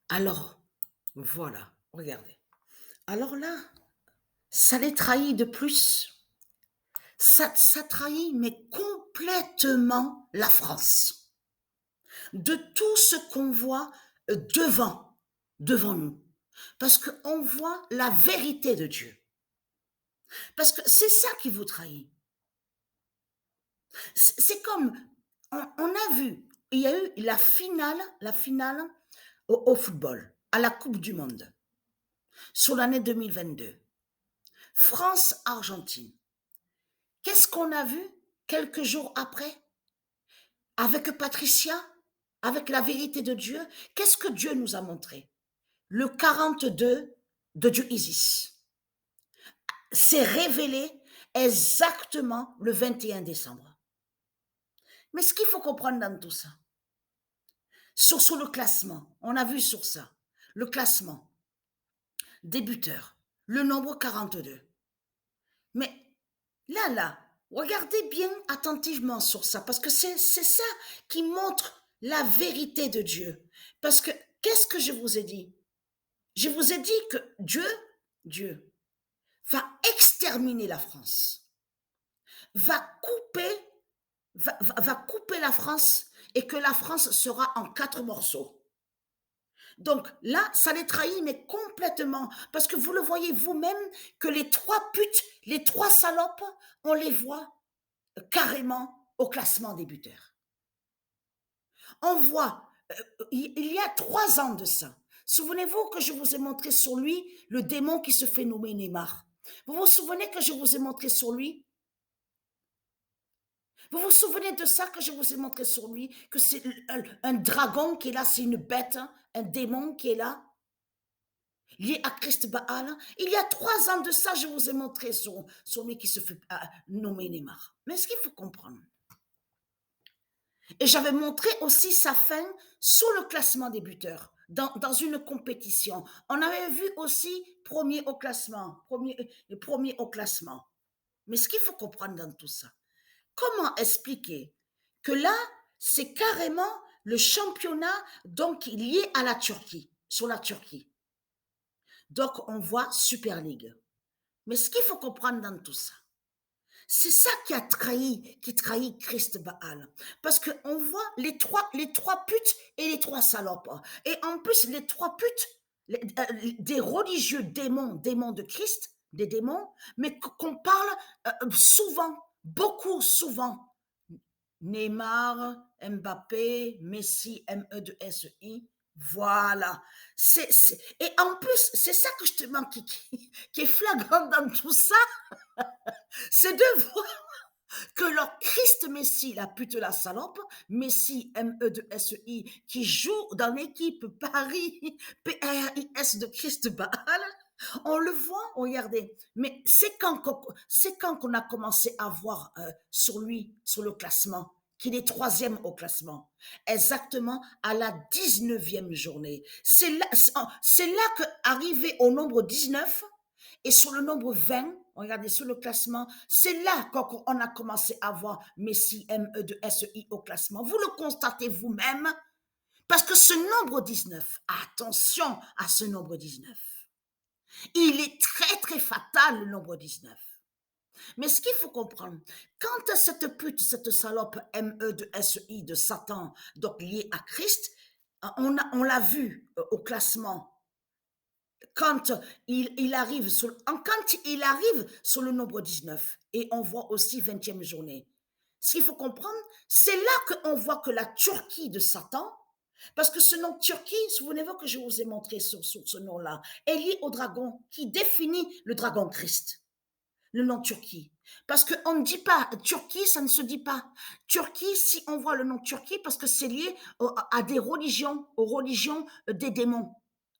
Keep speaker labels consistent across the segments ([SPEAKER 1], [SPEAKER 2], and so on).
[SPEAKER 1] Alors, voilà, regardez. Alors là, ça les trahit de plus. Ça trahit, mais complètement la France. De tout ce qu'on voit devant nous. Parce qu'on voit la vérité de Dieu. Parce que c'est ça qui vous trahit. C'est comme, on a vu, il y a eu la finale au football, à la Coupe du Monde, sur l'année 2022. France-Argentine. Qu'est-ce qu'on a vu quelques jours après? Avec Patricia, avec la vérité de Dieu, qu'est-ce que Dieu nous a montré? Le 42 de Dieu Isis s'est révélé exactement le 21 décembre. Mais ce qu'il faut comprendre dans tout ça, sur le classement, on a vu sur ça, le classement, débuteur, le nombre 42. Mais là, regardez bien attentivement sur ça, parce que c'est ça qui montre la vérité de Dieu. Parce que, qu'est-ce que je vous ai dit? Je vous ai dit que Dieu va exterminer la France, va couper, va couper la France et que la France sera en 4 morceaux. Donc là, ça les trahit, mais complètement. Parce que vous le voyez vous-même que les 3 putes, les 3 salopes, on les voit carrément au classement des buteurs. On voit, il y a 3 ans de ça. Souvenez-vous que je vous ai montré sur lui le démon qui se fait nommer Neymar. Vous vous souvenez que je vous ai montré sur lui? Vous vous souvenez de ça que je vous ai montré sur lui? Que c'est un dragon qui est là, c'est une bête, hein, un démon qui est là, lié à Christ Baal. Il y a 3 ans de ça, je vous ai montré sur lui qui se fait nommer Neymar. Mais ce qu'il faut comprendre, et j'avais montré aussi sa fin sous le classement des buteurs, dans une compétition. On avait vu aussi premier au classement. Mais ce qu'il faut comprendre dans tout ça, comment expliquer que là, c'est carrément le championnat donc lié à la Turquie, sur la Turquie. Donc on voit Super League. Mais ce qu'il faut comprendre dans tout ça, c'est ça qui trahit Christ Baal. Parce qu'on voit les trois putes et les 3 salopes. Et en plus, les 3 putes, des religieux démons de Christ, des démons, mais qu'on parle souvent, beaucoup souvent. Neymar, Mbappé, Messi, MESI. Voilà. Et en plus, c'est ça que je te manque, qui est flagrant dans tout ça, c'est de voir que leur Christ Messi, la pute la salope, Messi, MESI, qui joue dans l'équipe Paris, PRIS de Christ Baal, on le voit, regardez. Mais c'est quand qu'on a commencé à voir sur lui, sur le classement, qu'il est troisième au classement, exactement à la 19e journée. C'est là que, arrivé au nombre 19, et sur le nombre 20, regardez sur le classement, c'est là qu'on a commencé à voir Messi, MESI au classement. Vous le constatez vous-même, parce que ce nombre 19, attention à ce nombre 19, il est très très fatal, le nombre 19. Mais ce qu'il faut comprendre, quand cette pute, cette salope MESI de Satan, donc liée à Christ, on l'a vu au classement, quand il arrive sur le nombre 19, et on voit aussi 20e journée. Ce qu'il faut comprendre, c'est là qu'on voit que la Turquie de Satan, parce que ce nom Turquie, souvenez-vous que je vous ai montré sur ce nom-là, est lié au dragon qui définit le dragon Christ, le nom Turquie. Parce qu'on ne dit pas Turquie, ça ne se dit pas. Turquie, si on voit le nom Turquie, parce que c'est lié à des religions, aux religions des démons,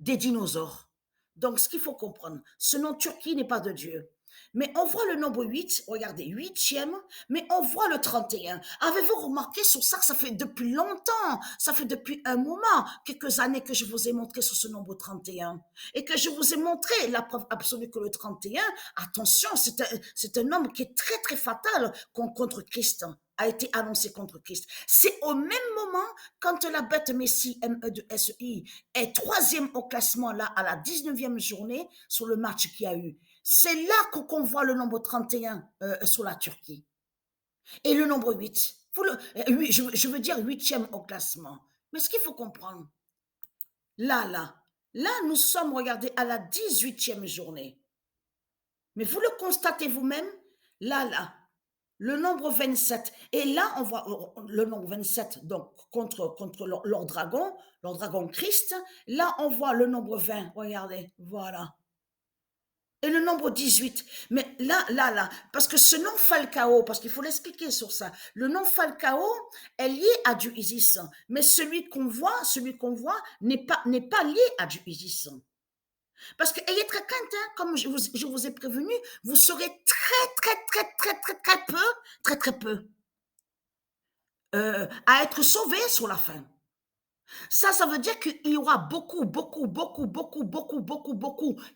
[SPEAKER 1] des dinosaures. Donc, ce qu'il faut comprendre, ce nom Turquie n'est pas de Dieu. Mais on voit le nombre 8, regardez, 8e, mais on voit le 31. Avez-vous remarqué sur ça que ça fait depuis longtemps, ça fait depuis un moment, quelques années que je vous ai montré sur ce nombre 31 et que je vous ai montré la preuve absolue que le 31, attention, c'est un nombre qui est très très fatal contre Christ. a été annoncé contre Christ. C'est au même moment, quand la bête Messie, MESI, est troisième au classement, là, à la 19e journée, sur le match qu'il y a eu. C'est là qu'on voit le nombre 31 sur la Turquie. Et le nombre 8. Je veux dire huitième au classement. Mais ce qu'il faut comprendre, là, nous sommes, regardez, à la 18e journée. Mais vous le constatez vous-même, là, le nombre 27. Et là, on voit le nombre 27, donc contre leur dragon Christ. Là, on voit le nombre 20. Regardez, voilà. Et le nombre 18. Mais là, parce que ce nom Falcao, parce qu'il faut l'expliquer sur ça, le nom Falcao est lié à du Isis. Mais celui qu'on voit n'est pas lié à du Isis. Parce que ayez très crainte, hein, comme je vous ai prévenu, vous serez très peu à être sauvés sur la fin. Ça veut dire qu'il y aura beaucoup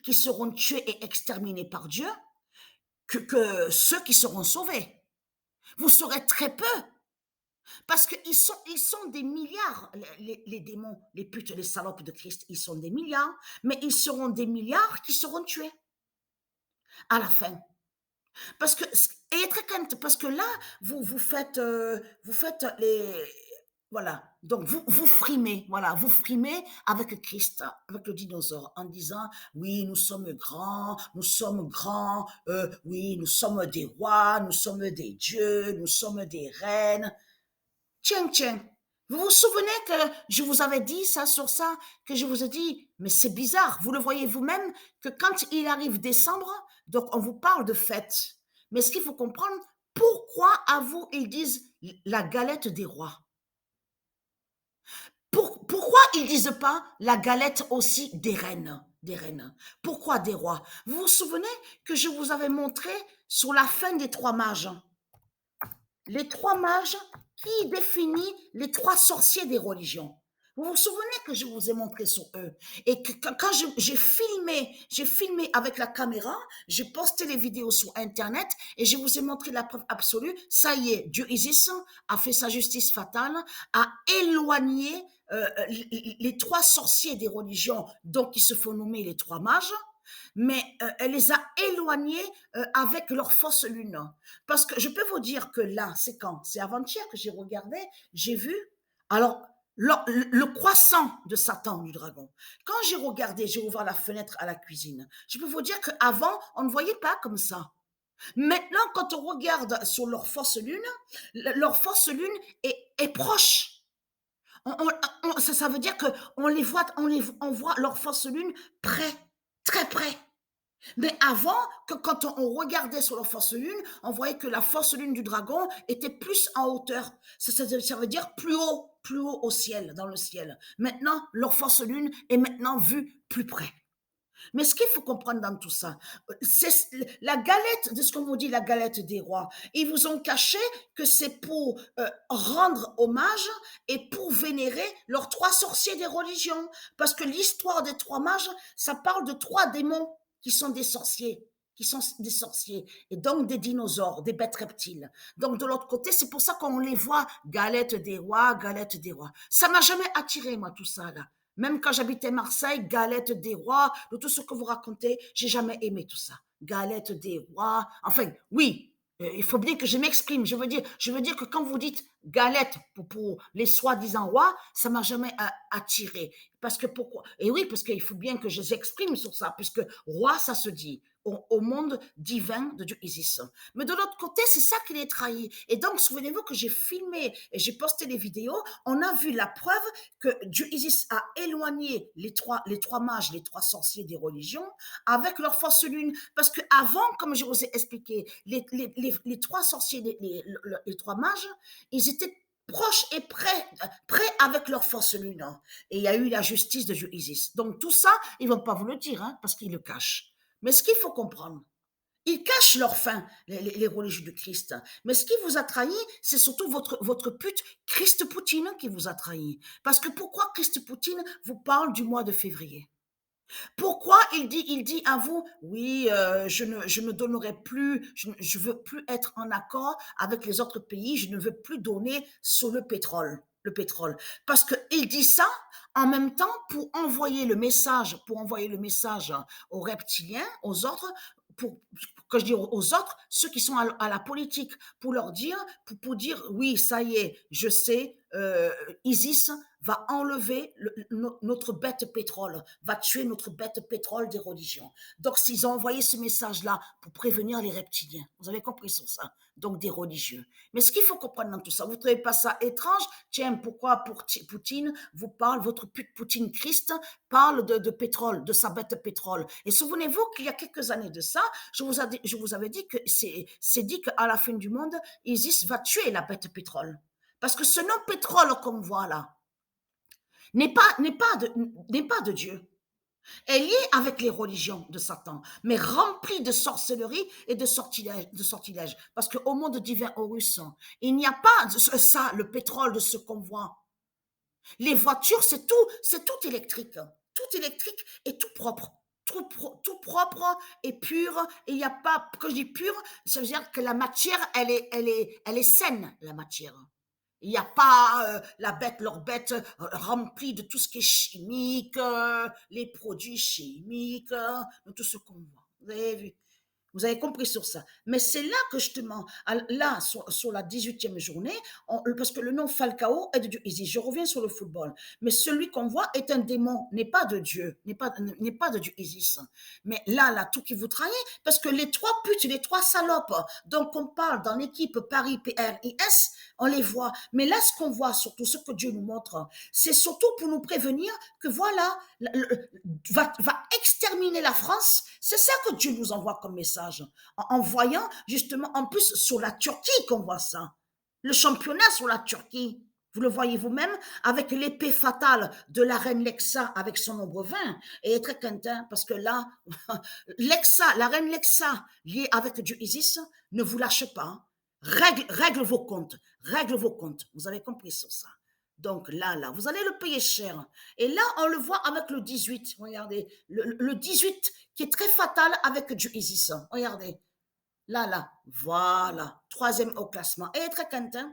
[SPEAKER 1] qui seront tués et exterminés par Dieu que ceux qui seront sauvés. Vous serez très peu. Parce qu'ils sont des milliards, les démons, les putes, les salopes de Christ, ils sont des milliards, mais ils seront des milliards qui seront tués à la fin. Parce que, ayez très crainte, parce que là, vous faites les, voilà, donc vous frimez, voilà, vous frimez avec Christ, avec le dinosaure, en disant, oui, nous sommes grands, oui, nous sommes des rois, nous sommes des dieux, nous sommes des reines. Tiens, vous vous souvenez que je vous avais dit ça sur ça, que je vous ai dit, mais c'est bizarre, vous le voyez vous-même, que quand il arrive décembre, donc on vous parle de fête. Mais ce qu'il faut comprendre, pourquoi à vous ils disent la galette des rois? Pourquoi ils disent pas la galette aussi des reines? Pourquoi des rois? Vous vous souvenez que je vous avais montré sur la fin des trois mages? Les trois mages qui définit les trois sorciers des religions. Vous vous souvenez que je vous ai montré sur eux et que quand j'ai filmé avec la caméra, j'ai posté les vidéos sur Internet et je vous ai montré la preuve absolue. Ça y est, Dieu Isis a fait sa justice fatale, a éloigné les trois sorciers des religions, donc qui se font nommer les trois mages, mais elle les a éloignés avec leur fausse lune. Parce que je peux vous dire que là, c'est quand? C'est avant-hier que j'ai regardé, j'ai vu, alors, le croissant de Satan, du dragon. Quand j'ai regardé, j'ai ouvert la fenêtre à la cuisine, je peux vous dire qu'avant, on ne voyait pas comme ça. Maintenant, quand on regarde sur leur fausse lune est proche. Ça veut dire qu'on les voit, on voit leur fausse lune près, très près. Mais avant, quand on regardait sur leur fausse lune, on voyait que la fausse lune du dragon était plus en hauteur. Ça veut dire plus haut au ciel, dans le ciel. Maintenant, leur fausse lune est maintenant vue plus près. Mais ce qu'il faut comprendre dans tout ça, c'est la galette, de ce qu'on vous dit, la galette des rois. Ils vous ont caché que c'est pour rendre hommage et pour vénérer leurs trois sorciers des religions. Parce que l'histoire des trois mages, ça parle de trois démons qui sont des sorciers et donc des dinosaures, des bêtes reptiles. Donc de l'autre côté, c'est pour ça qu'on les voit, galette des rois. Ça m'a jamais attiré, moi, tout ça, là. Même quand j'habitais Marseille, galette des rois, de tout ce que vous racontez, j'ai jamais aimé tout ça. Galette des rois, enfin, oui, il faut bien que je m'exprime. Je veux dire que quand vous dites galette pour les soi-disant rois, ça m'a jamais attiré. Parce que pourquoi? Et oui, parce qu'il faut bien que je m'exprime sur ça, puisque roi, ça se dit au monde divin de Dieu Isis. Mais de l'autre côté, c'est ça qui les trahit. Et donc, souvenez-vous que j'ai filmé et j'ai posté des vidéos. On a vu la preuve que Dieu Isis a éloigné les trois mages, les trois sorciers des religions, avec leur fausse lune. Parce que avant, comme je vous ai expliqué, les trois sorciers, les trois mages, ils étaient proches et près avec leur fausse lune. Et il y a eu la justice de Dieu Isis. Donc tout ça, ils ne vont pas vous le dire, hein, parce qu'ils le cachent. Mais ce qu'il faut comprendre, ils cachent leur fin, les religieux de Christ. Mais ce qui vous a trahi, c'est surtout votre pute Christ Poutine qui vous a trahi. Parce que pourquoi Christ Poutine vous parle du mois de février? Pourquoi il dit à vous, oui, je ne donnerai plus, je veux plus être en accord avec les autres pays, je ne veux plus donner sur le pétrole. Le pétrole. Parce qu'il dit ça en même temps pour envoyer le message aux reptiliens, aux autres, pour que je dis aux autres, ceux qui sont à la politique, pour leur dire, pour dire, oui, ça y est, je sais, Isis va enlever notre bête pétrole, va tuer notre bête pétrole des religions. Donc, s'ils ont envoyé ce message-là pour prévenir les reptiliens, vous avez compris sur ça, donc des religieux. Mais ce qu'il faut comprendre dans tout ça, vous ne trouvez pas ça étrange? Tiens, pourquoi Poutine vous parle, votre pute Poutine Christ parle de pétrole, de sa bête pétrole. Et souvenez-vous qu'il y a quelques années de ça, je vous avais dit que c'est dit qu'à la fin du monde, Isis va tuer la bête pétrole. Parce que ce nom pétrole qu'on voit là n'est pas de Dieu. Elle est liée avec les religions de Satan, mais remplie de sorcellerie et de sortilèges. De sortilège. Parce qu'au monde divin Horus, il n'y a pas ça, le pétrole de ce qu'on voit. Les voitures, c'est tout électrique. Tout électrique et tout propre. Tout propre et pur. Et il n'y a pas, quand je dis pur, ça veut dire que la matière, elle est saine, la matière. Il n'y a pas leur bête remplie de tout ce qui est chimique, les produits chimiques, de tout ce qu'on voit. Vous avez vu? Vous avez compris sur ça. Mais c'est là que justement, là, sur la 18e journée, parce que le nom Falcao est de Dieu Isis. Je reviens sur le football. Mais celui qu'on voit est un démon, n'est pas de Dieu, n'est pas de Dieu Isis. Mais là, tout qui vous trahit, parce que les trois putes, les trois salopes, donc on parle dans l'équipe Paris PRIS, on les voit. Mais là, ce qu'on voit, surtout ce que Dieu nous montre, c'est surtout pour nous prévenir que voilà, va exterminer la France. C'est ça que Dieu nous envoie comme message. En voyant justement, en plus sur la Turquie qu'on voit ça. Le championnat sur la Turquie. Vous le voyez vous-même avec l'épée fatale de la reine Lexa avec son nombre 20. Et très content parce que là, la reine Lexa, liée avec Dieu Isis, ne vous lâche pas. Règle vos comptes. Règle vos comptes. Vous avez compris sur ça. Donc là, vous allez le payer cher. Et là, on le voit avec le 18. Regardez, le 18 qui est très fatal avec Dieu Isis. Regardez, là, voilà, troisième au classement. Et très content.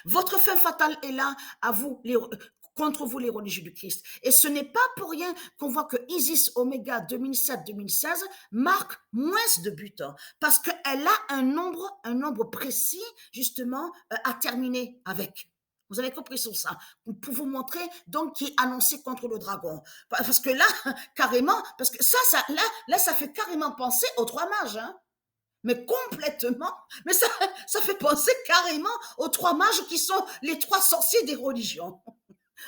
[SPEAKER 1] Votre fin fatale est là, à vous, contre vous, les religieux du Christ. Et ce n'est pas pour rien qu'on voit que Isis Oméga 2007-2016 marque moins de buts, parce qu'elle a un nombre précis, justement, à terminer avec. Vous avez compris sur ça. Pour vous montrer, donc, qui est annoncé contre le dragon. Parce que là, carrément, parce que là, ça fait carrément penser aux trois mages, hein. Mais complètement, mais ça fait penser carrément aux trois mages qui sont les trois sorciers des religions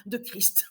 [SPEAKER 1] de Christ.